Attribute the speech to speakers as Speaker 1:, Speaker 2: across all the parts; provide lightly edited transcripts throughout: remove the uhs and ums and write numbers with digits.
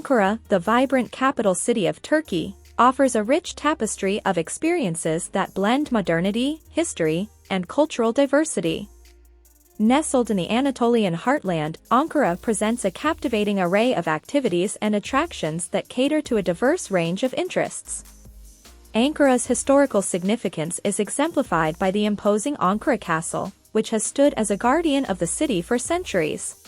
Speaker 1: Ankara, the vibrant capital city of Turkey, offers a rich tapestry of experiences that blend modernity, history, and cultural diversity. Nestled in the Anatolian heartland, Ankara presents a captivating array of activities and attractions that cater to a diverse range of interests. Ankara's historical significance is exemplified by the imposing Ankara Castle, which has stood as a guardian of the city for centuries.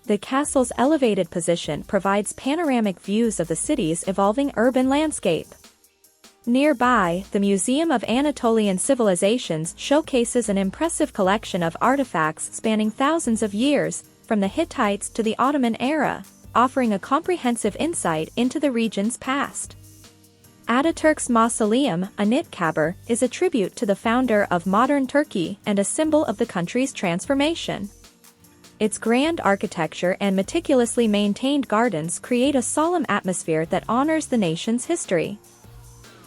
Speaker 1: The castle's elevated position provides panoramic views of the city's evolving urban landscape. Nearby, the Museum of Anatolian Civilizations showcases an impressive collection of artifacts spanning thousands of years, from the Hittites to the Ottoman era, offering a comprehensive insight into the region's past. Ataturk's mausoleum, Anıtkabir, is a tribute to the founder of modern Turkey and a symbol of the country's transformation. Its grand architecture and meticulously maintained gardens create a solemn atmosphere that honors the nation's history.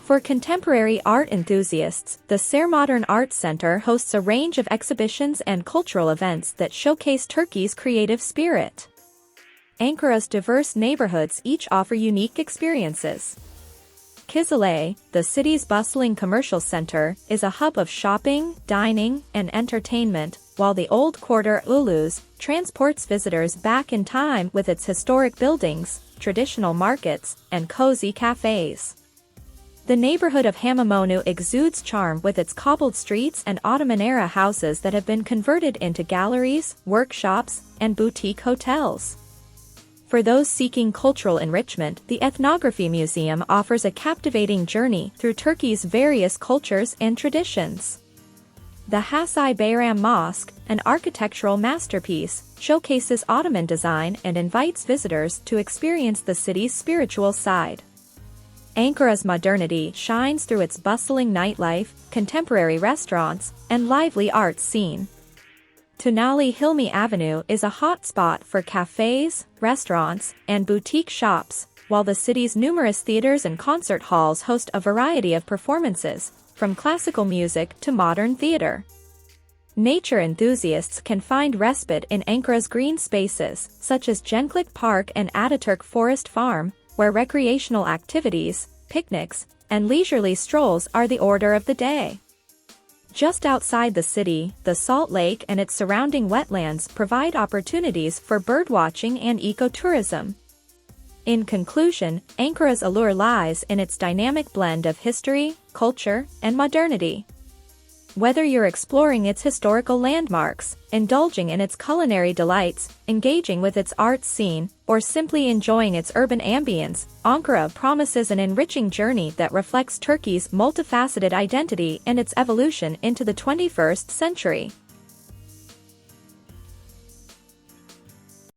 Speaker 1: For contemporary art enthusiasts, the Modern Art Center hosts a range of exhibitions and cultural events that showcase Turkey's creative spirit. Ankara's diverse neighborhoods each offer unique experiences. Kızılay, the city's bustling commercial center, is a hub of shopping, dining, and entertainment, while the Old Quarter Ulus transports visitors back in time with its historic buildings, traditional markets, and cozy cafes. The neighborhood of Hamamonu exudes charm with its cobbled streets and Ottoman-era houses that have been converted into galleries, workshops, and boutique hotels. For those seeking cultural enrichment, the Ethnography Museum offers a captivating journey through Turkey's various cultures and traditions. The Hasay Bayram Mosque, an architectural masterpiece, showcases Ottoman design and invites visitors to experience the city's spiritual side. Ankara's modernity shines through its bustling nightlife, contemporary restaurants, and lively arts scene. Tunali Hilmi Avenue is a hotspot for cafes, restaurants, and boutique shops, while the city's numerous theaters and concert halls host a variety of performances, from classical music to modern theater. Nature enthusiasts can find respite in Ankara's green spaces, such as Genclik Park and Ataturk Forest Farm, where recreational activities, picnics, and leisurely strolls are the order of the day. Just outside the city, the Salt Lake and its surrounding wetlands provide opportunities for birdwatching and ecotourism. In conclusion, Ankara's allure lies in its dynamic blend of history, culture, and modernity. Whether you're exploring its historical landmarks, indulging in its culinary delights, engaging with its art scene, or simply enjoying its urban ambience, Ankara promises an enriching journey that reflects Turkey's multifaceted identity and its evolution into the 21st century.